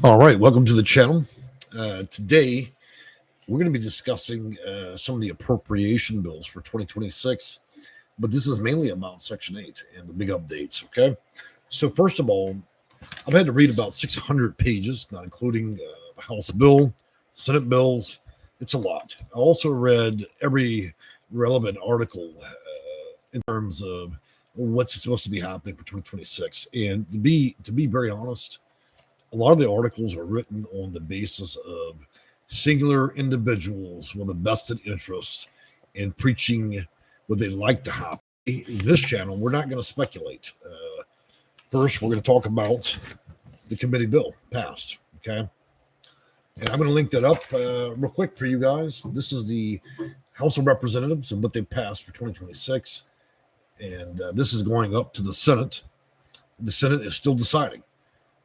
All right, welcome to the channel. Today, we're going to be discussing some of the appropriation bills for 2026, but this is mainly about Section 8 and the big updates, okay? So first of all, I've had to read about 600 pages, not including the House bill, Senate bills. It's a lot. I also read every relevant article in terms of what's supposed to be happening for 2026. And to be very honest, a lot of the articles are written on the basis of singular individuals with a vested interest in preaching what they'd like to happen. In this channel, we're not going to speculate. First, we're going to talk about the committee bill passed, okay? And I'm going to link that up real quick for you guys. This is the House of Representatives and what they passed for 2026. And this is going up to the Senate. The Senate is still deciding.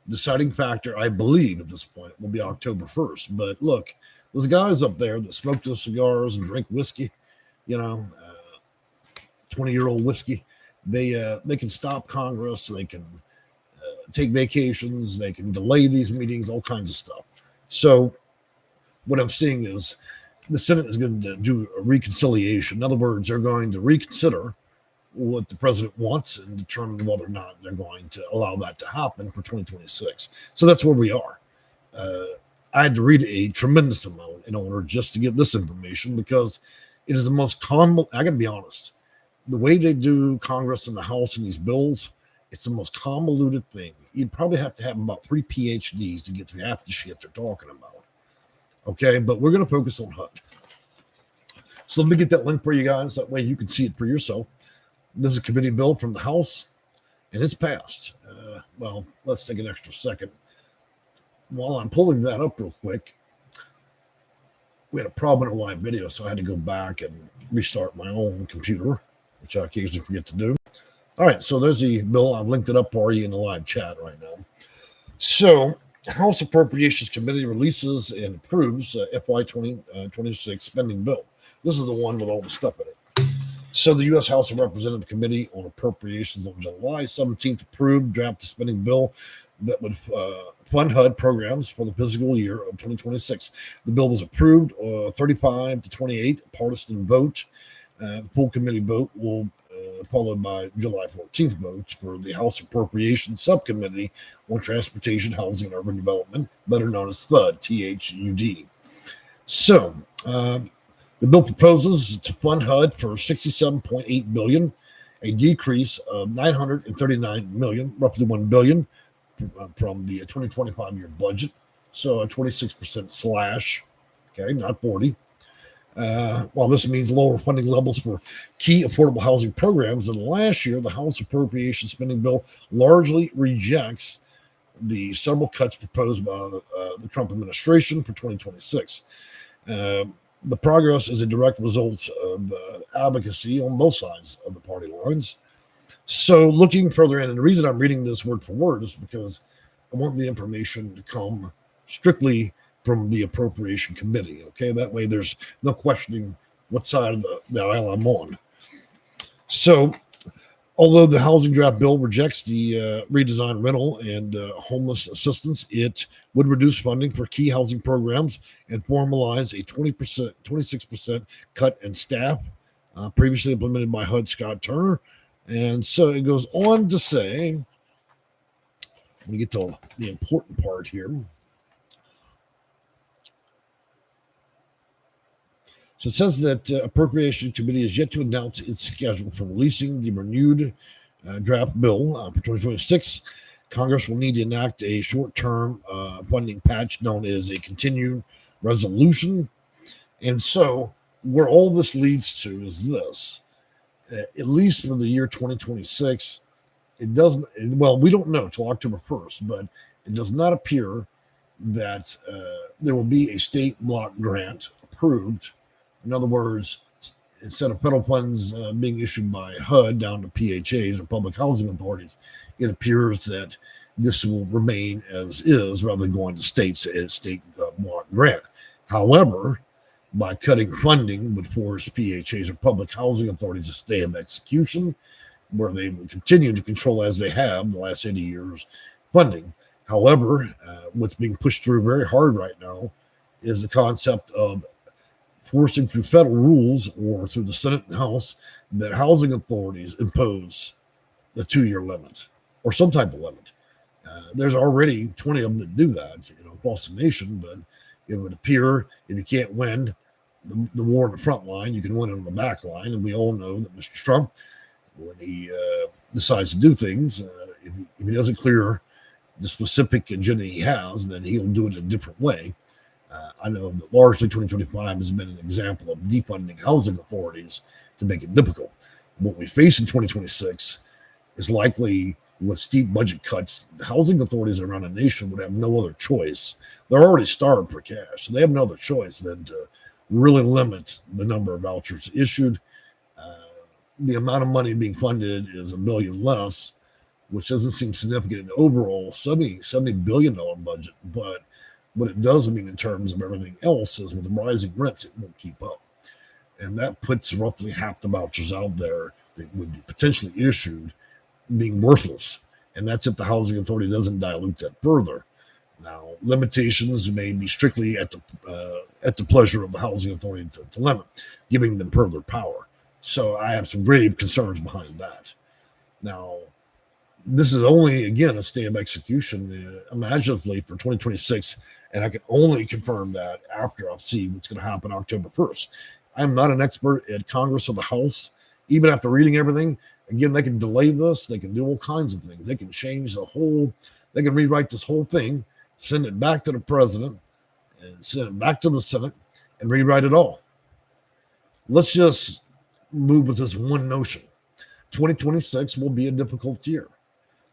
Deciding factor, I believe, at this point will be October 1st. But look, those guys up there that smoke those cigars and drink whiskey, 20-year-old whiskey, they can stop Congress. They can take vacations. They can delay these meetings, all kinds of stuff. So what I'm seeing is the Senate is going to do a reconciliation. In other words, they're going to reconsider what the president wants and determine whether or not they're going to allow that to happen for 2026. So that's where we are. I had to read a tremendous amount in order just to get this information because it is the most common. I got to be honest. The way they do Congress and the House and these bills, it's the most convoluted thing. You'd probably have to have about 3 PhDs to get through half the shit they're talking about. Okay, but we're going to focus on HUD. So let me get that link for you guys. That way you can see it for yourself. This is a committee bill from the House, and it's passed. Well, let's take an extra second. While I'm pulling that up real quick, we had a problem in a live video, so I had to go back and restart my own computer, which I occasionally forget to do. All right, so there's the bill. I've linked it up for you in the live chat right now. So, House Appropriations Committee releases and approves FY 2026 spending bill. This is the one with all the stuff in it. So the U.S. House of Representatives Committee on Appropriations on July 17th approved draft spending bill that would fund HUD programs for the fiscal year of 2026. The bill was approved 35 to 28 partisan vote. The full committee vote will followed by July 14th votes for the House Appropriations Subcommittee on Transportation, Housing, and Urban Development, better known as THUD, T-H-U-D. So, the bill proposes to fund HUD for $67.8 billion, a decrease of $939 million, roughly $1 billion from the 2025 year budget. So a 26% slash, okay, not 40. While this means lower funding levels for key affordable housing programs than last year, the House Appropriation Spending Bill largely rejects the several cuts proposed by the Trump administration for 2026. The progress is a direct result of advocacy on both sides of the party lines. So looking further in, and the reason I'm reading this word for word is because I want the information to come strictly from the Appropriation Committee, okay? That way there's no questioning what side of the aisle I'm on. So although the housing draft bill rejects the redesigned rental and homeless assistance, it would reduce funding for key housing programs and formalize a 26% cut in staff previously implemented by HUD Scott Turner. And so it goes on to say, let me get to the important part here. So it says that Appropriation Committee is yet to announce its schedule for releasing the renewed draft bill for 2026. Congress will need to enact a short-term funding patch known as a continuing resolution. And so where all this leads to is this. At least for the year 2026, it doesn't, well, we don't know till October 1st, but it does not appear that there will be a state block grant approved. In other words, instead of federal funds being issued by HUD down to PHAs or public housing authorities, it appears that this will remain as is rather than going to states as state block grant. However, by cutting funding would force PHAs or public housing authorities to stay in execution, where they will continue to control as they have the last 80 years funding. However, what's being pushed through very hard right now is the concept of forcing through federal rules or through the Senate and House that housing authorities impose the 2-year limit or some type of limit. There's already 20 of them that do that, across the nation, but it would appear if you can't win the war in the front line, you can win it on the back line. And we all know that Mr. Trump, when he decides to do things, if he doesn't clear the specific agenda he has, then he'll do it a different way. I know that largely 2025 has been an example of defunding housing authorities to make it difficult. What we face in 2026 is likely with steep budget cuts. The housing authorities around the nation would have no other choice. They're already starved for cash, so they have no other choice than to really limit the number of vouchers issued. The amount of money being funded is $1 billion less, which doesn't seem significant in the overall $70 billion budget, but what it does mean in terms of everything else is with rising rents, it won't keep up. And that puts roughly half the vouchers out there that would be potentially issued being worthless. And that's if the housing authority doesn't dilute that further. Now, limitations may be strictly at the pleasure of the housing authority to limit, giving them further power. So I have some grave concerns behind that. Now, this is only, again, a stay of execution, imaginatively for 2026, and I can only confirm that after I see what's going to happen October 1st. I'm not an expert at Congress or the House. Even after reading everything, again, they can delay this. They can do all kinds of things. They can change they can rewrite this whole thing, send it back to the president, and send it back to the Senate, and rewrite it all. Let's just move with this one notion. 2026 will be a difficult year.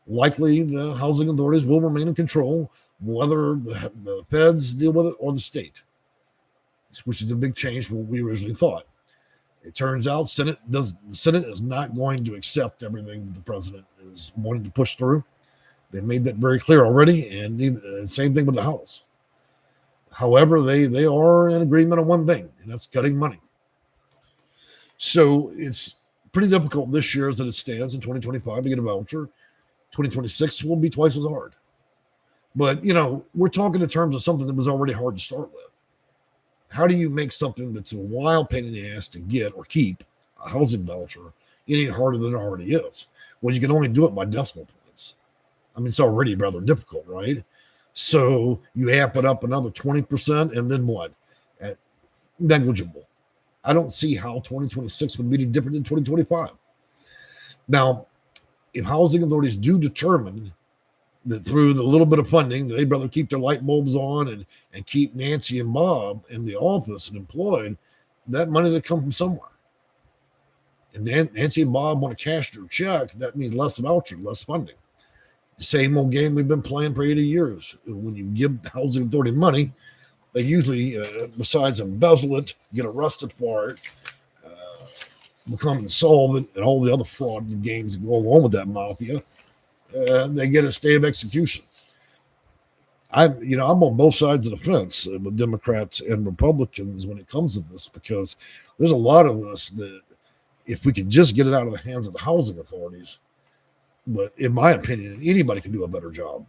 Likely the housing authorities will remain in control, whether the feds deal with it or the state, which is a big change from what we originally thought. It turns out the Senate is not going to accept everything that the president is wanting to push through. They made that very clear already, and same thing with the House. However, they are in agreement on one thing, and that's cutting money. So it's pretty difficult this year as it stands in 2025 to get a voucher. 2026 will be twice as hard. But, we're talking in terms of something that was already hard to start with. How do you make something that's a wild pain in the ass to get or keep, a housing voucher, any harder than it already is? Well, you can only do it by decimal points. I mean, it's already rather difficult, right? So you amp it up another 20%, and then what? Negligible. I don't see how 2026 would be any different than 2025. Now, if housing authorities do determine that through the little bit of funding, they'd rather keep their light bulbs on and keep Nancy and Bob in the office and employed, that money's going to come from somewhere. And then Nancy and Bob want to cash their check. That means less voucher, less funding. The same old game we've been playing for 80 years. When you give the housing authority money, they usually, besides embezzle it, get arrested for it, become insolvent, and all the other fraud games that go along with that mafia. They get a stay of execution. I'm on both sides of the fence with Democrats and Republicans when it comes to this, because there's a lot of us that if we could just get it out of the hands of the housing authorities, but in my opinion, anybody can do a better job.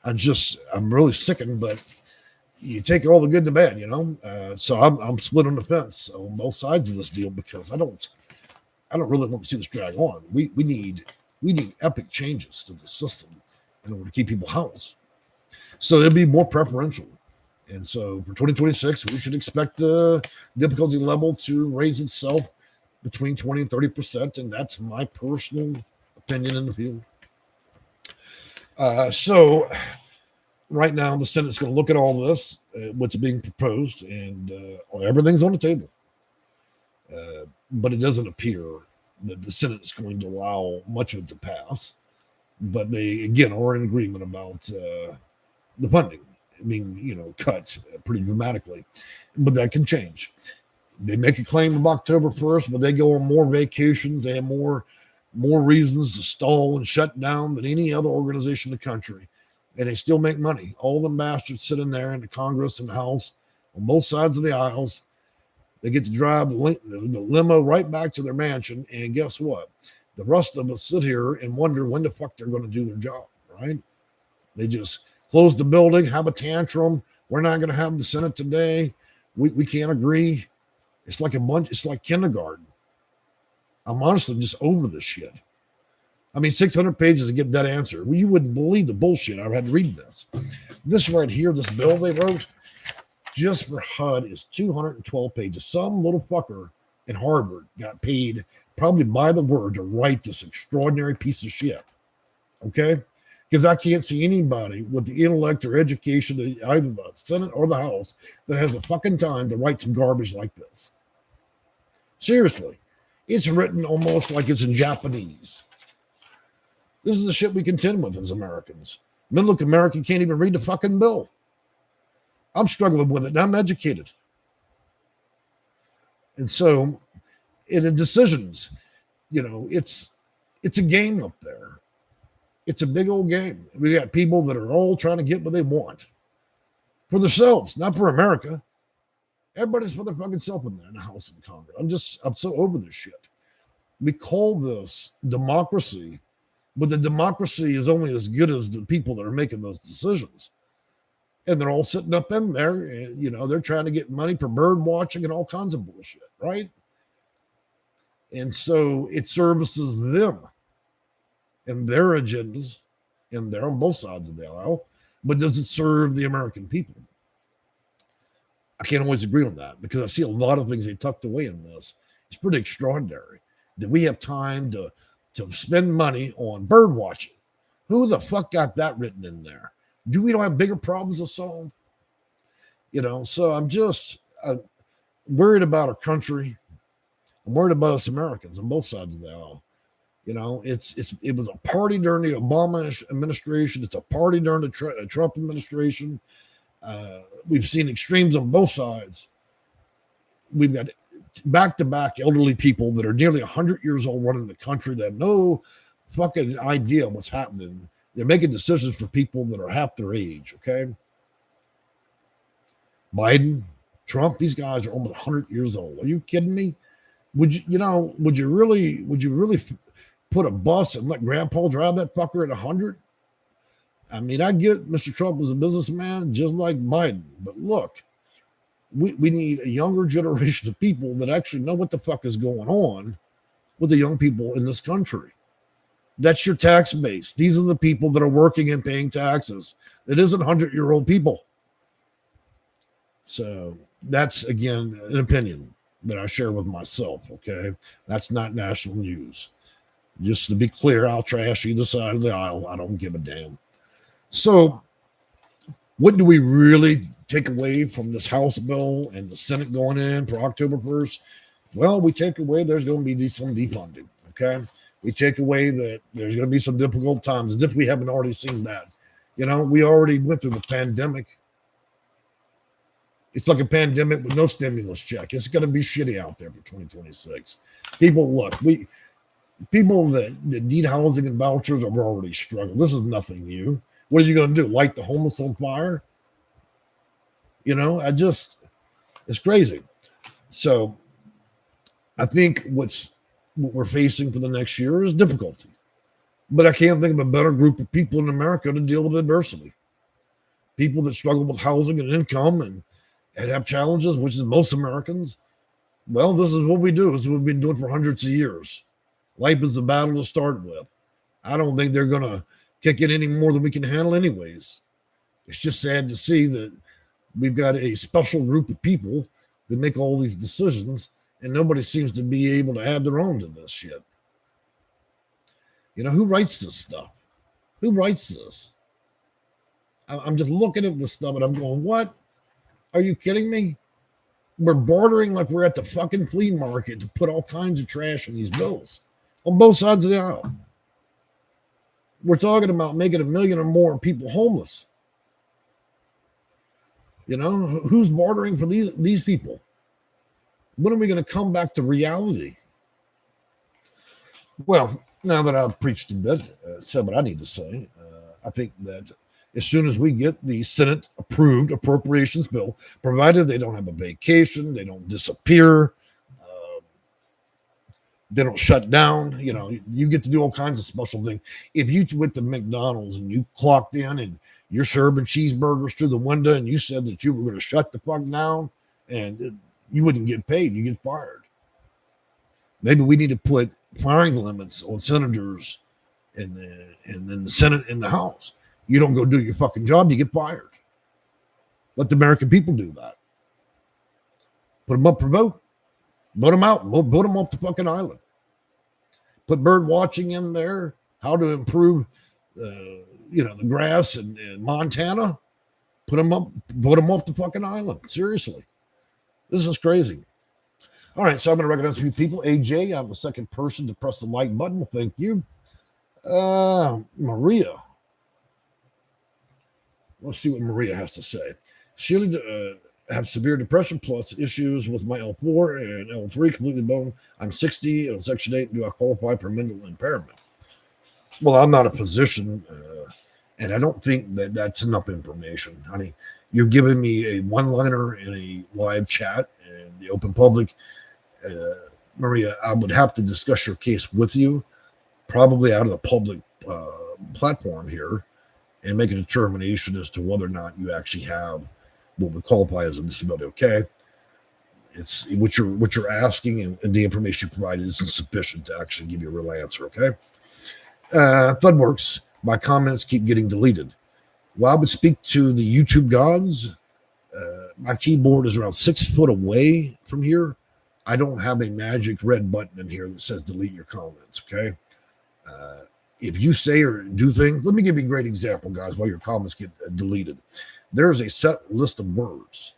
I'm really sickened, but you take all the good and the bad, so I'm split on the fence on both sides of this deal, because I don't really want to see this drag on. We need epic changes to the system in order to keep people housed. So it'll be more preferential. And so for 2026, we should expect the difficulty level to raise itself between 20 and 30%. And that's my personal opinion in the field. So right now, the Senate's going to look at all this, what's being proposed, and everything's on the table. But it doesn't appear that the Senate is going to allow much of it to pass. But they, again, are in agreement about the funding being, cut pretty dramatically. But that can change. They make a claim of October 1st, but they go on more vacations. They have more reasons to stall and shut down than any other organization in the country. And they still make money. All them bastards sitting there in the Congress and the House on both sides of the aisles. They get to drive the limo right back to their mansion. And guess what? The rest of us sit here and wonder when the fuck they're going to do their job, right? They just close the building, have a tantrum. We're not going to have the Senate today. We can't agree. It's like kindergarten. I'm honestly just over this shit. I mean, 600 pages to get that answer. Well, you wouldn't believe the bullshit I've had to read this. This right here, this bill they wrote, just for HUD is 212 pages. Some little fucker in Harvard got paid probably by the word to write this extraordinary piece of shit. Okay? Because I can't see anybody with the intellect or education, either the Senate or the House, that has the fucking time to write some garbage like this. Seriously. It's written almost like it's in Japanese. This is the shit we contend with as Americans. Middle America can't even read the fucking bill. I'm struggling with it, and I'm educated. And so, in the decisions, it's a game up there. It's a big old game. We got people that are all trying to get what they want for themselves, not for America. Everybody's for their fucking self in there in the House and Congress. I'm so over this shit. We call this democracy, but the democracy is only as good as the people that are making those decisions. And they're all sitting up in there, and, they're trying to get money for bird watching and all kinds of bullshit, right? And so it services them and their agendas, and they're on both sides of the aisle, but does it serve the American people? I can't always agree on that because I see a lot of things they tucked away in this. It's pretty extraordinary that we have time to spend money on bird watching. Who the fuck got that written in there? We don't have bigger problems to solve? So I'm just worried about our country. I'm worried about us Americans on both sides of the aisle. It was a party during the Obama administration. It's a party during the Trump administration. We've seen extremes on both sides. We've got back-to-back elderly people that are nearly 100 years old running the country that have no fucking idea what's happening. They're making decisions for people that are half their age, okay? Biden, Trump, these guys are almost 100 years old. Are you kidding me? Would you really put a bus and let grandpa drive that fucker at 100? I mean, I get Mr. Trump was a businessman just like Biden, but look, we need a younger generation of people that actually know what the fuck is going on with the young people in this country. That's your tax base. These are the people that are working and paying taxes. It isn't 100-year-old people. So that's, again, an opinion that I share with myself, okay? That's not national news. Just to be clear, I'll trash either side of the aisle. I don't give a damn. So what do we really take away from this House bill and the Senate going in for October 1st? Well, we take away there's going to be some defunding, okay? We take away that there's going to be some difficult times, as if we haven't already seen that. We already went through the pandemic. It's like a pandemic with no stimulus check. It's going to be shitty out there for 2026. People that need housing and vouchers are already struggling. This is nothing new. What are you going to do? Light the homeless on fire? It's crazy. So I think what we're facing for the next year is difficulty. But I can't think of a better group of people in America to deal with adversity. People that struggle with housing and income and have challenges, which is most Americans. Well, this is what we do. This is what we've been doing for hundreds of years. Life is a battle to start with. I don't think they're going to kick it any more than we can handle anyways. It's just sad to see that we've got a special group of people that make all these decisions, and nobody seems to be able to add their own to this shit. Who writes this stuff? Who writes this? I'm just looking at this stuff and I'm going, what? Are you kidding me? We're bartering like we're at the fucking flea market to put all kinds of trash in these bills on both sides of the aisle. We're talking about making 1 million or more people homeless. Who's bartering for these people? When are we going to come back to reality? Well, now that I've preached a bit, said what I need to say, I think that as soon as we get the Senate approved appropriations bill, provided they don't have a vacation, they don't disappear, They don't shut down. You get to do all kinds of special things. If you went to McDonald's and you clocked in and you're serving cheeseburgers through the window and you said that you were going to shut the fuck down, and you wouldn't get paid, you get fired. Maybe we need to put firing limits on senators and then the Senate and the House. You don't go do your fucking job, you get fired. Let the American people do that. Put them up for vote. Vote them out. Vote them off the fucking island. Put bird watching in there. How to improve, the grass in Montana. Put them up. Vote them off the fucking island. Seriously, this is crazy. All right, so I'm going to recognize a few people. AJ, I'm the second person to press the like button. Well, thank you. Maria. Let's see what Maria has to say. Sheila, have severe depression plus issues with my L4 and L3 completely bone. I'm 60 and on Section 8. Do I qualify for mental impairment? Well, I'm not a physician, and I don't think that that's enough information. Honey, you're giving me a one-liner in a live chat in the open public. Maria, I would have to discuss your case with you, probably out of the public platform here, and make a determination as to whether or not you actually have what would qualify as a disability. Okay, it's what you're asking, and the information you provided isn't sufficient to actually give you a real answer. Okay, Thudworks, my comments keep getting deleted. Well, I would speak to the YouTube gods. My keyboard is around 6 foot away from here. I don't have a magic red button in here that says delete your comments. Okay. If you say or do things, let me give you a great example, guys, while your comments get deleted. There's a set list of words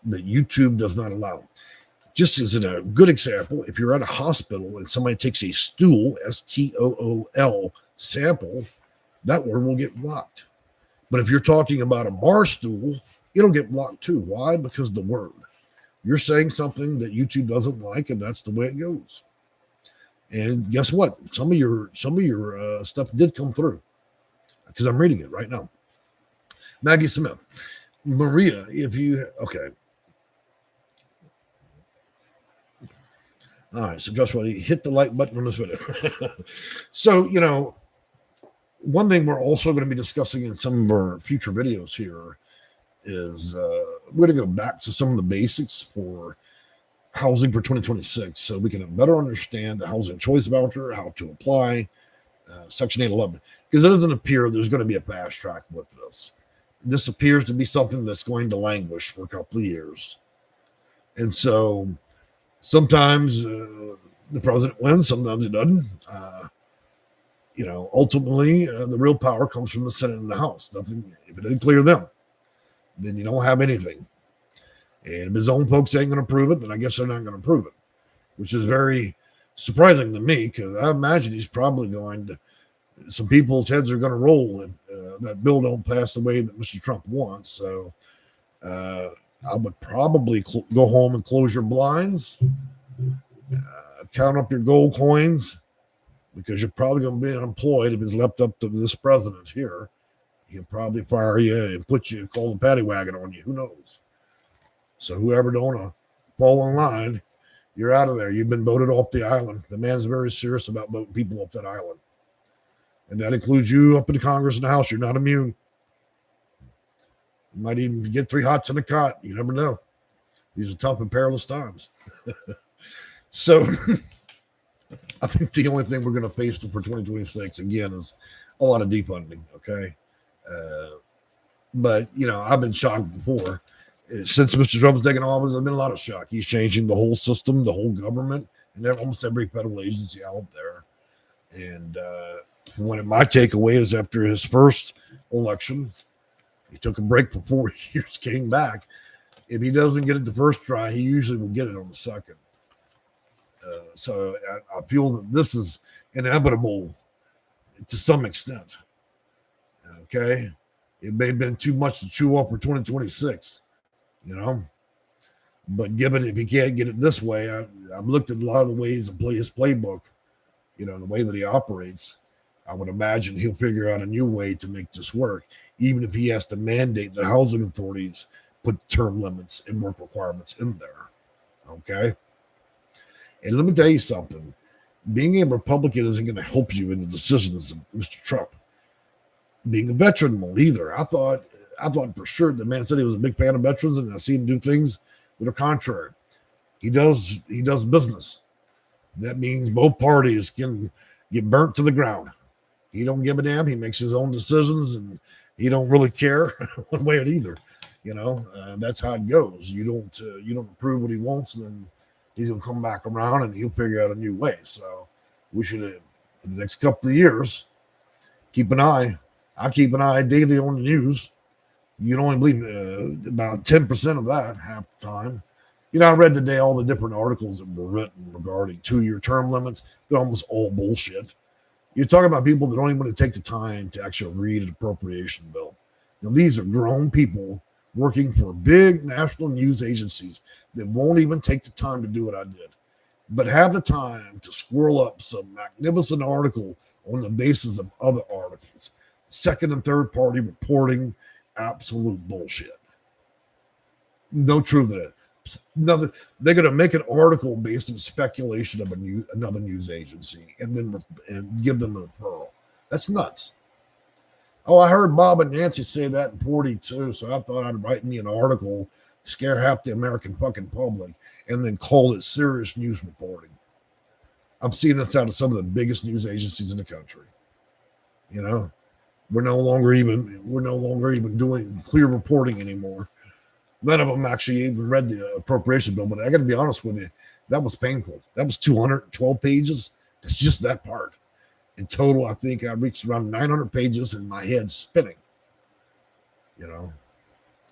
that YouTube does not allow. Just as a good example, if you're at a hospital and somebody takes a stool, STOOL sample, that word will get blocked. But if you're talking about a bar stool, it'll get blocked too. Why? Because the word. You're saying something that YouTube doesn't like, and that's the way it goes. And guess what? Some of your stuff did come through because I'm reading it right now. Maggie Smith, Maria, okay. All right, so just want to hit the like button on this video. So, one thing we're also going to be discussing in some of our future videos here is we're going to go back to some of the basics for housing for 2026 so we can better understand the housing choice voucher, how to apply Section 811, because it doesn't appear there's going to be a fast track with this. This appears to be something that's going to languish for a couple of years. And so sometimes the president wins, sometimes he doesn't. Ultimately, the real power comes from the Senate and the House. Nothing, if it didn't clear them, then you don't have anything. And if his own folks ain't going to prove it, then I guess they're not going to prove it, which is very surprising to me, because I imagine he's probably going to, some people's heads are going to roll if that bill don't pass the way that Mr. Trump wants. So I would probably go home and close your blinds, count up your gold coins, because you're probably going to be unemployed if it's left up to this president here. He'll probably fire you and call the paddy wagon on you. Who knows? So whoever don't fall in line, you're out of there. You've been voted off the island. The man's very serious about voting people off that island. And that includes you up in the Congress and the House. You're not immune. You might even get 3 hots in a cot. You never know. These are tough and perilous times. So I think the only thing we're going to face for 2026, again, is a lot of defunding, okay? But, I've been shocked before. Since Mr. Trump's taken office, there's been a lot of shock. He's changing the whole system, the whole government, and almost every federal agency out there. And one of my takeaways after his first election, he took a break for 4 years, came back. If he doesn't get it the first try, he usually will get it on the second. So I feel that this is inevitable to some extent. Okay? It may have been too much to chew up for 2026. But given if he can't get it this way, I've looked at a lot of the ways to play his playbook, the way that he operates. I would imagine he'll figure out a new way to make this work, even if he has to mandate the housing authorities put term limits and work requirements in there. Okay. And let me tell you something. Being a Republican isn't going to help you in the decisions of Mr. Trump. Being a veteran won't either. I thought for sure the man said he was a big fan of veterans, and I see him do things that are contrary. He does business. That means both parties can get burnt to the ground. He don't give a damn. He makes his own decisions, and he don't really care one way or either. That's how it goes. You don't approve what he wants, and then he's gonna come back around and he'll figure out a new way. So we should, in the next couple of years, keep an eye. I keep an eye daily on the news. You can only believe about 10% of that half the time. I read today all the different articles that were written regarding 2-year term limits. They're almost all bullshit. You're talking about people that don't even want to take the time to actually read an appropriation bill. Now, these are grown people working for big national news agencies that won't even take the time to do what I did, but have the time to squirrel up some magnificent article on the basis of other articles. Second and third party reporting, absolute bullshit. No truth in it. Nothing. They're going to make an article based on speculation of another news agency and give them a referral. That's nuts. Oh, I heard Bob and Nancy say that in 42, so I thought I'd write me an article, scare half the American fucking public, and then call it serious news reporting. I'm seeing this out of some of the biggest news agencies in the country. We're no longer even doing clear reporting anymore. None of them actually even read the appropriation bill, but I got to be honest with you, that was painful. That was 212 pages. It's just that part. In total, I think I reached around 900 pages and my head's spinning.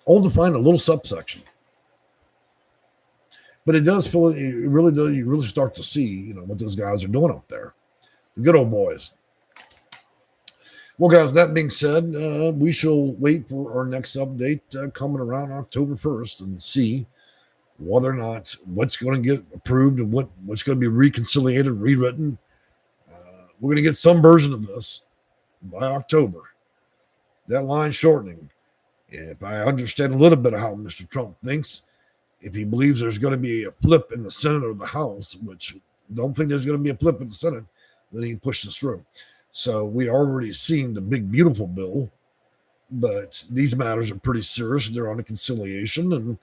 All to find a little subsection. But it really does, you really start to see, what those guys are doing up there. The good old boys. Well, guys, that being said, we shall wait for our next update coming around October 1st and see whether or not what's going to get approved and what's going to be reconciliated, rewritten. We're going to get some version of this by October. That line shortening. If I understand a little bit of how Mr. Trump thinks, if he believes there's going to be a flip in the Senate or the House, which don't think there's going to be a flip in the Senate, then he can push this through. So we already seen the big, beautiful bill, but these matters are pretty serious. They're on a conciliation. And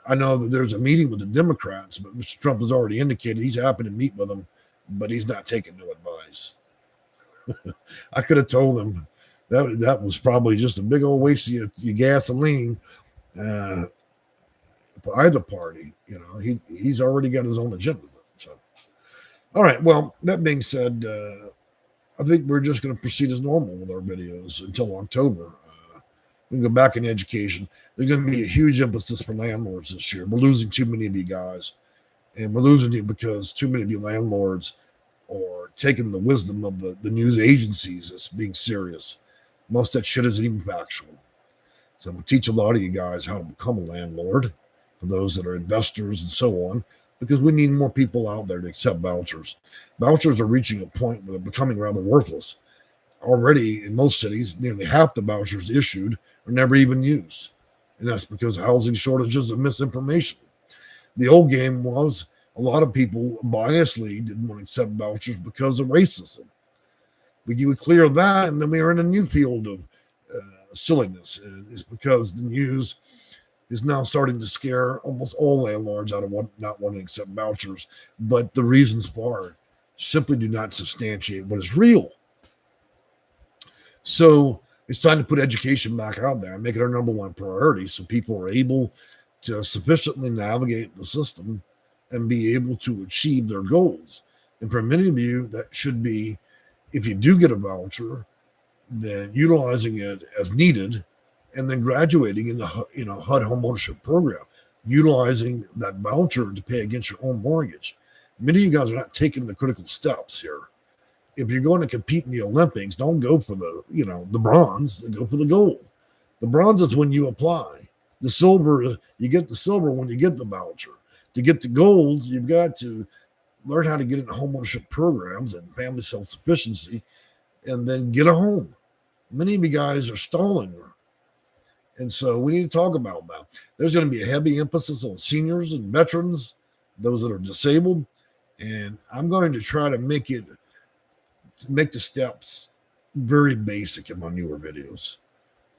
I know that there's a meeting with the Democrats, but Mr. Trump has already indicated he's happy to meet with them, but he's not taking no advice. I could have told him that was probably just a big old waste of your gasoline for either party. He's already got his own agenda. So, all right. Well, that being said, I think we're just going to proceed as normal with our videos until October. We can go back in education. There's going to be a huge emphasis for landlords this year. We're losing too many of you guys. And we're losing you because too many of you landlords are taking the wisdom of the news agencies as being serious. Most of that shit isn't even factual. So I'm going to teach a lot of you guys how to become a landlord, for those that are investors and so on, because we need more people out there to accept vouchers. Vouchers are reaching a point where they're becoming rather worthless. Already in most cities, nearly half the vouchers issued are never even used. And that's because of housing shortages and misinformation. The old game was a lot of people biasly didn't want to accept vouchers because of racism. We would clear that, and then we are in a new field of silliness. And it's because the news is now starting to scare almost all landlords out of not wanting to accept vouchers, but the reasons for it simply do not substantiate what is real. So it's time to put education back out there and make it our number one priority so people are able to sufficiently navigate the system and be able to achieve their goals. And for many of you, that should be, if you do get a voucher, then utilizing it as needed, and then graduating in the HUD homeownership program, utilizing that voucher to pay against your own mortgage. Many of you guys are not taking the critical steps here. If you're going to compete in the Olympics, don't go for the bronze, go for the gold. The bronze is when you apply. The silver, you get the silver when you get the voucher. To get the gold, you've got to learn how to get into homeownership programs and family self-sufficiency, and then get a home. Many of you guys are stalling. And so we need to talk about that. There's going to be a heavy emphasis on seniors and veterans, those that are disabled. And I'm going to try to make the steps very basic in my newer videos.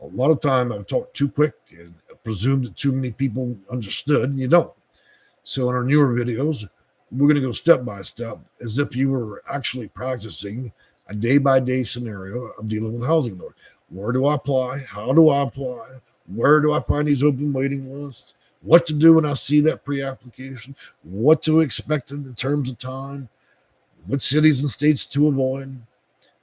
A lot of time I've talked too quick and presumed that too many people understood, and you don't. So in our newer videos, we're going to go step by step as if you were actually practicing a day-by-day scenario of dealing with housing authority. Where do I apply? How do I apply? Where do I find these open waiting lists? What to do when I see that pre-application? What to expect in terms of time? What cities and states to avoid?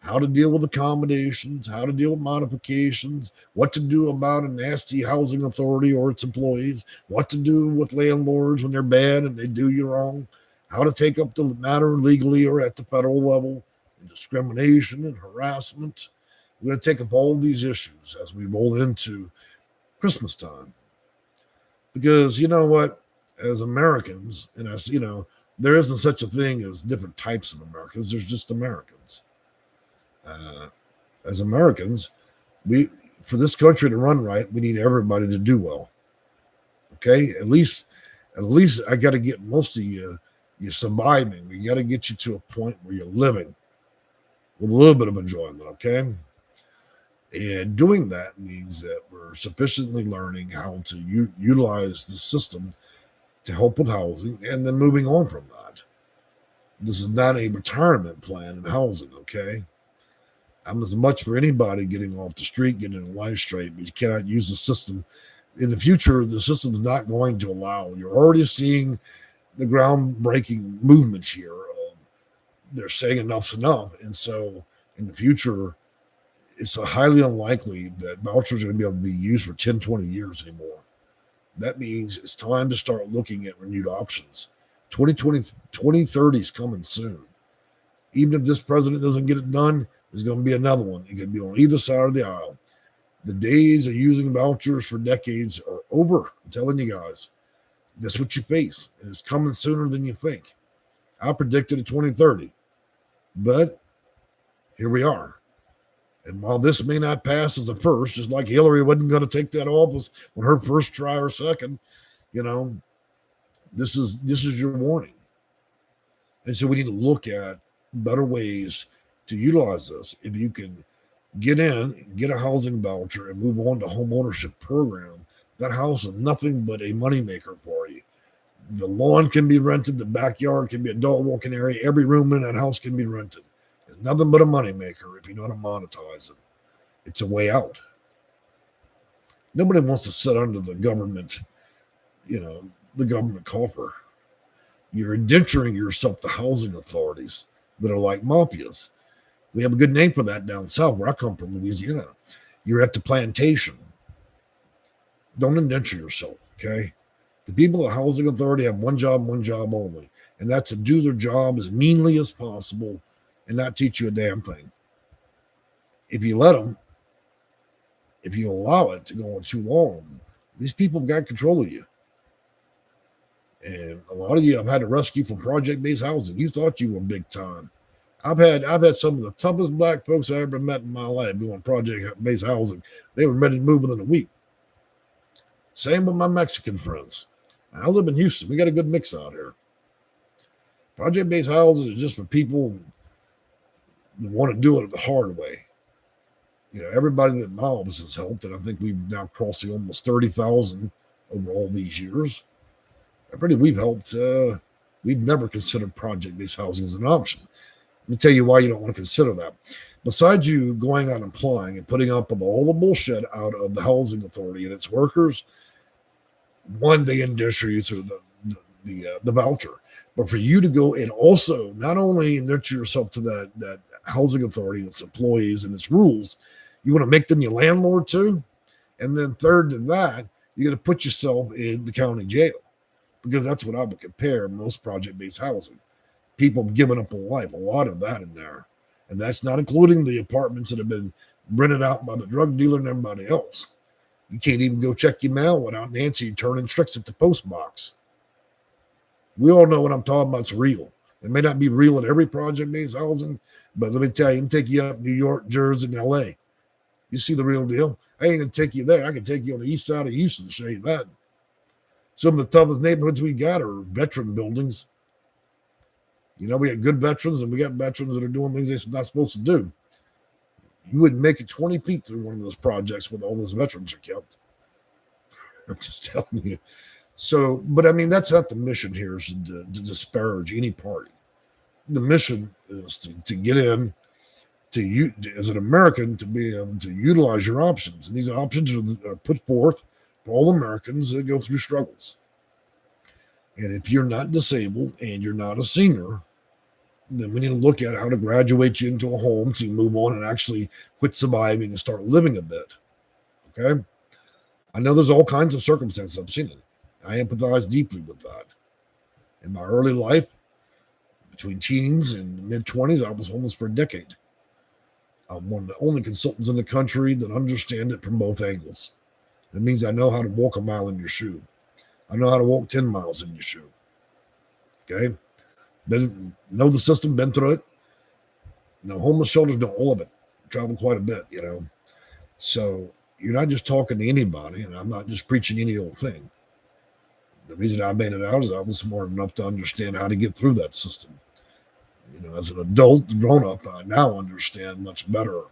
How to deal with accommodations, how to deal with modifications, what to do about a nasty housing authority or its employees, what to do with landlords when they're bad and they do you wrong, how to take up the matter legally or at the federal level, and discrimination and harassment. We're going to take up all these issues as we roll into Christmas time. Because you know what? As Americans, and as you know, there isn't such a thing as different types of Americans. There's just Americans. As Americans, for this country to run right, we need everybody to do well. Okay, at least I got to get most of you surviving. We got to get you to a point where you're living with a little bit of enjoyment. Okay, and doing that means that we're sufficiently learning how to utilize the system to help with housing, and then moving on from that. This is not a retirement plan in housing. Okay. I'm as much for anybody getting off the street, getting a life straight, but you cannot use the system. In the future, the system is not going to allow. You're already seeing the groundbreaking movements here. They're saying enough's enough. And so in the future, it's highly unlikely that vouchers are going to be able to be used for 10, 20 years anymore. That means it's time to start looking at renewed options. 2030 is coming soon. Even if this president doesn't get it done, there's going to be another one. It could be on either side of the aisle. The days of using vouchers for decades are over. I'm telling you guys, that's what you face. And it's coming sooner than you think. I predicted it 2030. But here we are. And while this may not pass as a first, just like Hillary wasn't going to take that office on her first try or second, this is your warning. And so we need to look at better ways to utilize this. If you can get a housing voucher and move on to homeownership program, that house is nothing but a moneymaker for you. The lawn can be rented, the backyard can be a dog walking area, every room in that house can be rented. It's nothing but a moneymaker if you know how to monetize it. It's a way out. Nobody wants to sit under the government, the government coffer. You're indenturing yourself to housing authorities that are like mafias. We have a good name for that down south where I come from, Louisiana. You're at the plantation. Don't indenture yourself, okay? The people at the housing authority have one job only, and that's to do their job as meanly as possible and not teach you a damn thing. If you allow it to go on too long, these people got control of you. And a lot of you I've had to rescue from project-based housing. You thought you were big time. I've had some of the toughest black folks I ever met in my life doing project-based housing. They were ready to move within a week. Same with my Mexican friends. I live in Houston. We got a good mix out here. Project-based housing is just for people that want to do it the hard way. Everybody that my office has helped, and I think we've now crossing almost 30,000 over all these years. We've helped. We've never considered project-based housing as an option. Let me tell you why you don't want to consider that. Besides you going out and applying and putting up with all the bullshit out of the housing authority and its workers, one, they indenture you through the voucher. But for you to go and also not only indenture yourself to that housing authority, its employees and its rules, you want to make them your landlord too. And then third to that, you're going to put yourself in the county jail, because that's what I would compare most project-based housing. People giving up on life, a lot of that in there. And that's not including the apartments that have been rented out by the drug dealer and everybody else. You can't even go check your mail without Nancy turning tricks at the post box. We all know what I'm talking about. It's real. It may not be real in every project-based housing, but let me tell you, I can take you up New York, Jersey, and L.A. You see the real deal? I ain't going to take you there. I can take you on the east side of Houston to show you that. Some of the toughest neighborhoods we got are veteran buildings. We got good veterans and we got veterans that are doing things they're not supposed to do. You wouldn't make it 20 feet through one of those projects with all those veterans are kept. I'm just telling you. So, but I mean, that's not the mission here, is to disparage any party. The mission is to get in, to you as an American, to be able to utilize your options. And these options are put forth for all Americans that go through struggles. And if you're not disabled and you're not a senior, then we need to look at how to graduate you into a home to move on and actually quit surviving and start living a bit. Okay? I know there's all kinds of circumstances. I've seen it. I empathize deeply with that. In my early life, between teens and mid-20s, I was homeless for a decade. I'm one of the only consultants in the country that understand it from both angles. That means I know how to walk a mile in your shoe. I know how to walk 10 miles in your shoe. Okay? Know the system, been through it. Now, homeless shelters know all of it. Travel quite a bit, So you're not just talking to anybody, and I'm not just preaching any old thing. The reason I made it out is I was smart enough to understand how to get through that system. As an adult, grown up, I now understand much better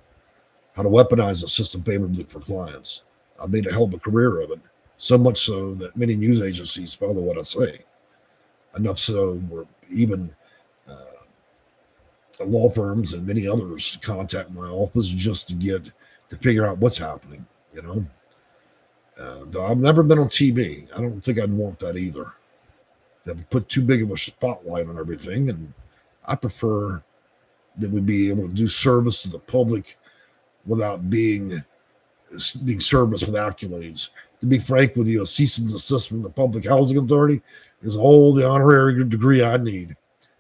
how to weaponize the system favorably for clients. I made a hell of a career of it, so much so that many news agencies follow what I say. Enough so where even law firms and many others contact my office just to figure out what's happening, Though I've never been on TV. I don't think I'd want that either. That would put too big of a spotlight on everything, and I prefer that we be able to do service to the public without being serviced with accolades. To be frank with you, a cease and desist from the Public Housing Authority is all the honorary degree I need.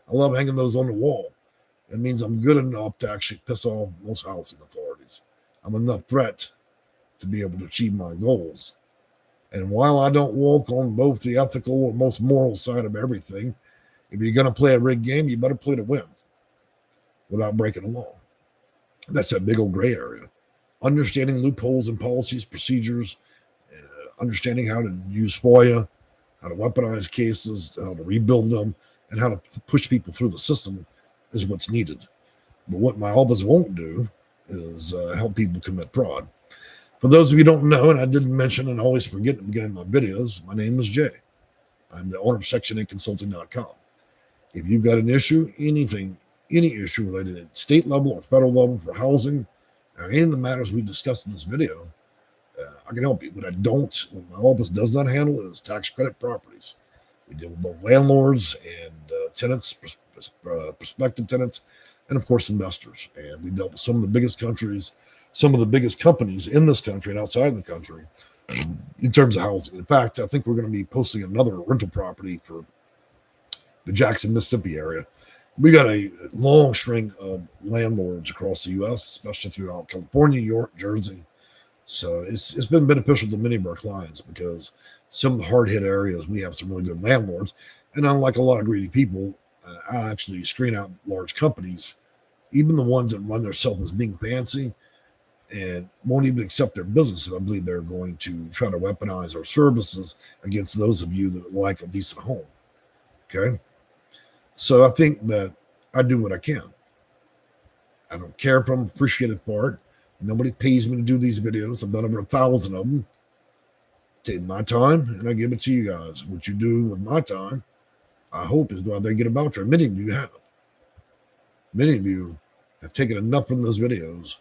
I love hanging those on the wall. It means I'm good enough to actually piss off most housing authorities. I'm enough threat to be able to achieve my goals. And while I don't walk on both the ethical or most moral side of everything, if you're going to play a rigged game, you better play to win without breaking the law. That's that big old gray area. Understanding loopholes in policies, procedures, understanding how to use FOIA, how to weaponize cases, how to rebuild them, and how to push people through the system is what's needed. But what my office won't do is help people commit fraud. For those of you who don't know, and I didn't mention and always forget at the beginning of my videos, my name is Jay. I'm the owner of Section8Consulting.com. If you've got an issue, any issue related at state level or federal level for housing, or any of the matters we discussed in this video, I can help you. What my office does not handle is tax credit properties. We deal with both landlords and tenants, prospective tenants, and of course investors. And we dealt with some of the biggest companies in this country and outside the country in terms of housing. In fact, I think we're going to be posting another rental property for the Jackson, Mississippi area. We got a long string of landlords across the U.S., especially throughout California, New York, Jersey. So it's been beneficial to many of our clients because some of the hard-hit areas, we have some really good landlords. And unlike a lot of greedy people, I actually screen out large companies, even the ones that run themselves as being fancy, and won't even accept their business if I believe they're going to try to weaponize our services against those of you that would like a decent home. Okay? So I think that I do what I can. I don't care if I'm appreciated for it. Nobody pays me to do these videos. I've done over 1,000 of them. Take my time, and I give it to you guys. What you do with my time, I hope, is go out there and get a voucher. Many of you have. Many of you have taken enough from those videos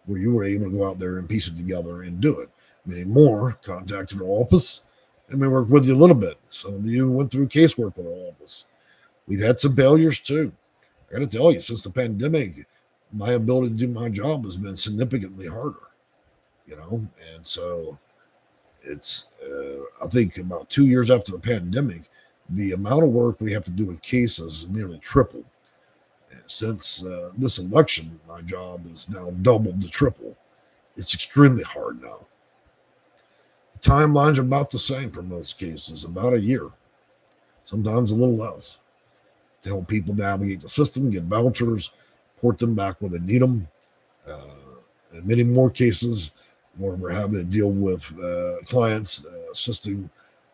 where you were able to go out there and piece it together and do it. Many more contacted our office, and we worked with you a little bit. Some of you went through casework with our office. We've had some failures too. I got to tell you, since the pandemic, my ability to do my job has been significantly harder, and so it's, I think about 2 years after the pandemic, the amount of work we have to do in cases nearly tripled. And since this election, my job is now doubled to triple. It's extremely hard now. The timelines are about the same for most cases, about a year, sometimes a little less, to help people navigate the system, get vouchers, port them back where they need them. And many more cases where we're having to deal with clients assisting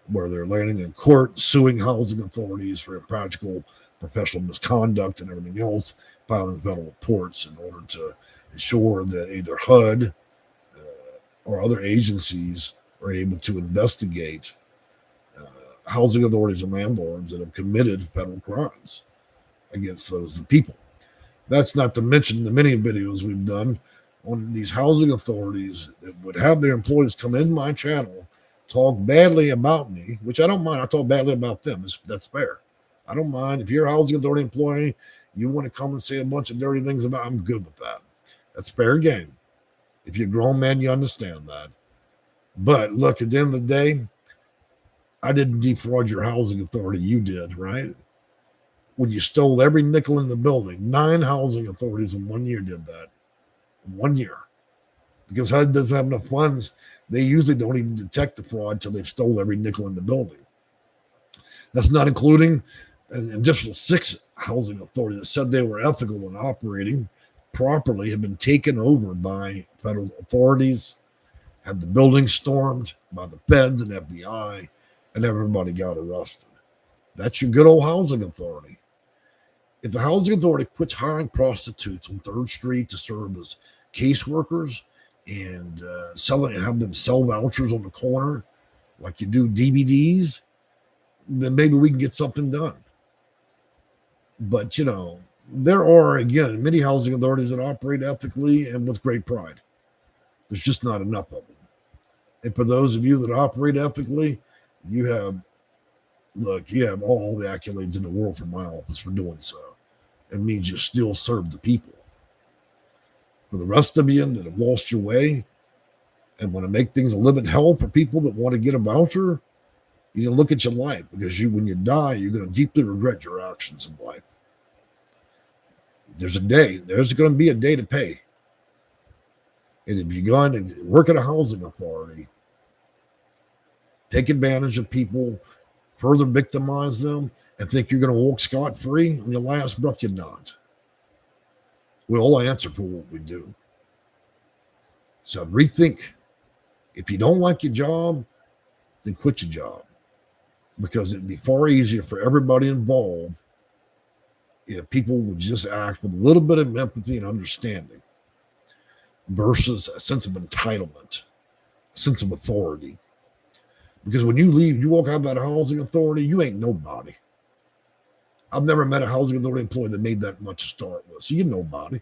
where they're landing in court, suing housing authorities for impractical professional misconduct and everything else, filing federal reports in order to ensure that either HUD or other agencies are able to investigate housing authorities and landlords that have committed federal crimes against those people. That's not to mention the many videos we've done on these housing authorities that would have their employees come in my channel, talk badly about me, which I don't mind. I talk badly about them. That's fair. I don't mind. If you're a housing authority employee, you want to come and say a bunch of dirty things about, I'm good with that. That's fair game. If you're a grown man, you understand that. But look, at the end of the day, I didn't defraud your housing authority. You did, right? When you stole every nickel in the building. 9 housing authorities in 1 year did that. 1 year. Because HUD doesn't have enough funds. They usually don't even detect the fraud until they've stole every nickel in the building. That's not including an additional 6 housing authorities that said they were ethical and operating properly, have been taken over by federal authorities, had the building stormed by the feds and FBI, and everybody got arrested. That's your good old housing authority. If the housing authority quits hiring prostitutes on 3rd Street to serve as caseworkers and have them sell vouchers on the corner like you do DVDs, then maybe we can get something done. But, there are, again, many housing authorities that operate ethically and with great pride. There's just not enough of them. And for those of you that operate ethically, you have all the accolades in the world from my office for doing so. It means you still serve the people. For the rest of you that have lost your way and want to make things a living hell for people that want to get a voucher, you can look at your life, because when you die, you're going to deeply regret your actions in life. There's going to be a day to pay. And if you're going to work at a housing authority, take advantage of people, further victimize them, and think you're going to walk scot-free on your last breath, you're not. We all answer for what we do. So rethink. If you don't like your job, then quit your job. Because it'd be far easier for everybody involved if people would just act with a little bit of empathy and understanding versus a sense of entitlement, a sense of authority. Because when you leave, you walk out of that housing authority, you ain't nobody. I've never met a housing authority employee that made that much to start with. So you're nobody.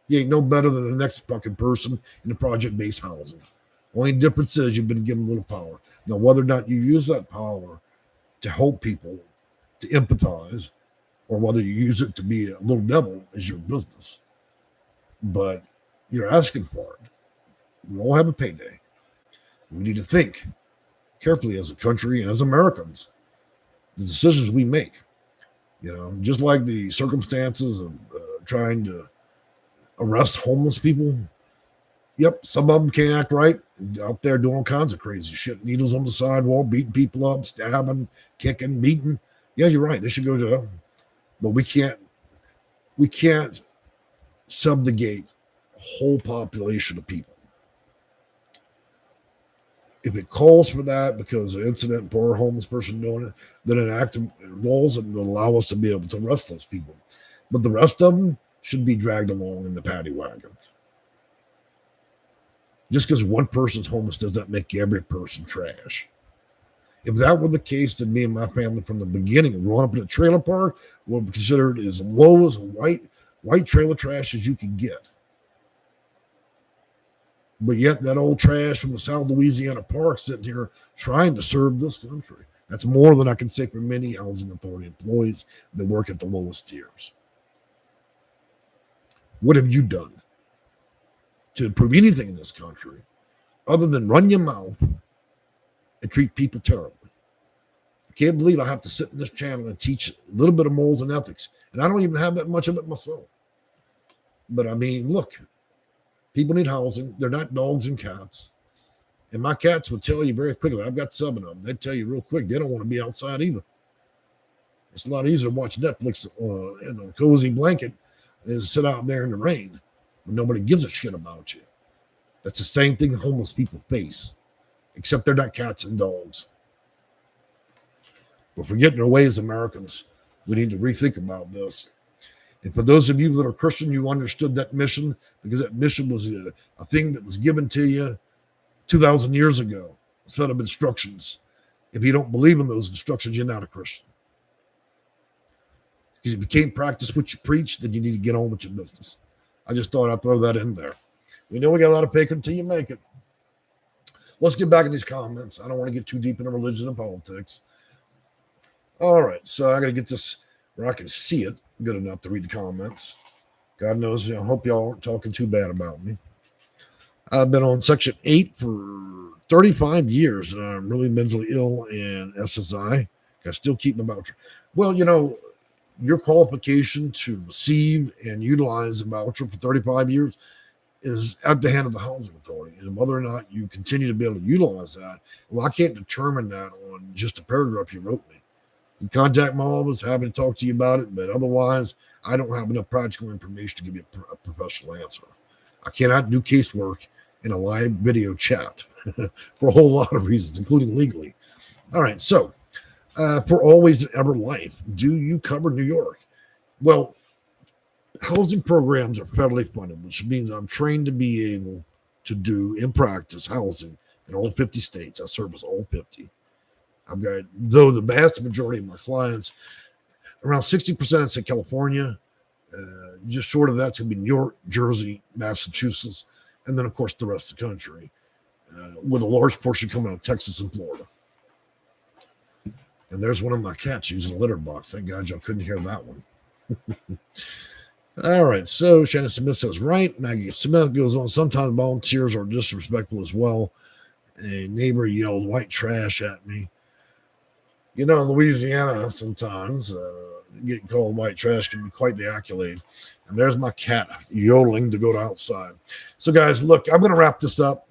You ain't no better than the next fucking person in the project-based housing. Only difference is you've been given a little power. Now, whether or not you use that power to help people, to empathize, or whether you use it to be a little devil is your business. But you're asking for it. We all have a payday. We need to think carefully as a country and as Americans, the decisions we make. Just like the circumstances of trying to arrest homeless people. Yep, some of them can't act right. Out there doing all kinds of crazy shit. Needles on the sidewalk, beating people up, stabbing, kicking, beating. Yeah, you're right. They should go to jail. But we can't subjugate a whole population of people. If it calls for that because of an incident for a homeless person doing it, then an act of laws that will allow us to be able to arrest those people. But the rest of them should be dragged along in the paddy wagon. Just because one person's homeless does not make every person trash. If that were the case, then me and my family from the beginning, growing up in a trailer park, were considered as low as white trailer trash as you could get. But yet that old trash from the South Louisiana park sitting here trying to serve this country. That's more than I can say for many housing authority employees that work at the lowest tiers. What have you done to improve anything in this country other than run your mouth and treat people terribly? I can't believe I have to sit in this channel and teach a little bit of morals and ethics. And I don't even have that much of it myself. But I mean, look, people need housing. They're not dogs and cats. And my cats would tell you very quickly, I've got 7 of them. They'd tell you real quick, they don't want to be outside either. It's a lot easier to watch Netflix in a cozy blanket than to sit out there in the rain when nobody gives a shit about you. That's the same thing homeless people face, except they're not cats and dogs. We're forgetting our ways, Americans. We need to rethink about this. And for those of you that are Christian, you understood that mission because that mission was a thing that was given to you 2,000 years ago, a set of instructions. If you don't believe in those instructions, you're not a Christian. Because if you can't practice what you preach, then you need to get on with your business. I just thought I'd throw that in there. We know we got a lot of fake until you make it. Let's get back in these comments. I don't want to get too deep into religion and politics. All right, so I got to get this where I can see it good enough to read the comments. God knows, I hope y'all aren't talking too bad about me. I've been on Section 8 for 35 years, and I'm really mentally ill and SSI. I still keep my voucher. Well, your qualification to receive and utilize a voucher for 35 years is at the hand of the housing authority. And whether or not you continue to be able to utilize that, well, I can't determine that on just a paragraph you wrote me. You contact my office, happy to talk to you about it, but otherwise, I don't have enough practical information to give you a professional answer. I cannot do casework in a live video chat for a whole lot of reasons, including legally. All right, so for always and ever life, do you cover New York? Well, housing programs are federally funded, which means I'm trained to be able to do in practice housing in all 50 states. I service all 50. I've got, though the vast majority of my clients, around 60% is in California. Just short of that's going to be New York, Jersey, Massachusetts, and then, of course, the rest of the country, with a large portion coming out of Texas and Florida. And there's one of my cats using a litter box. Thank God y'all couldn't hear that one. All right, so Shannon Smith says, right. Maggie Smith goes on, sometimes volunteers are disrespectful as well. A neighbor yelled white trash at me. In Louisiana, sometimes getting called white trash can be quite the accolade. And there's my cat yodeling to go to outside. So, guys, look, I'm going to wrap this up.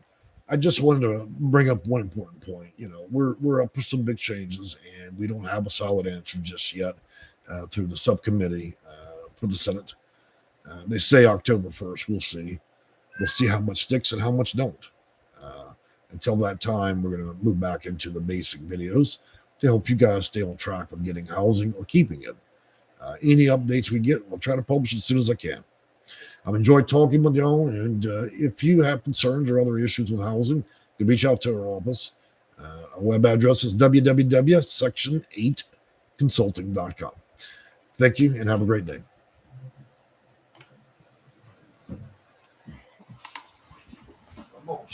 I just wanted to bring up one important point. We're up for some big changes, and we don't have a solid answer just yet through the subcommittee for the Senate. They say October 1st. We'll see. We'll see how much sticks and how much don't. Until that time, we're going to move back into the basic videos to help you guys stay on track with getting housing or keeping it. Any updates we get, I'll try to publish as soon as I can. I've enjoyed talking with y'all, and if you have concerns or other issues with housing, you can reach out to our office. Our web address is www.section8consulting.com. Thank you, and have a great day. Come on.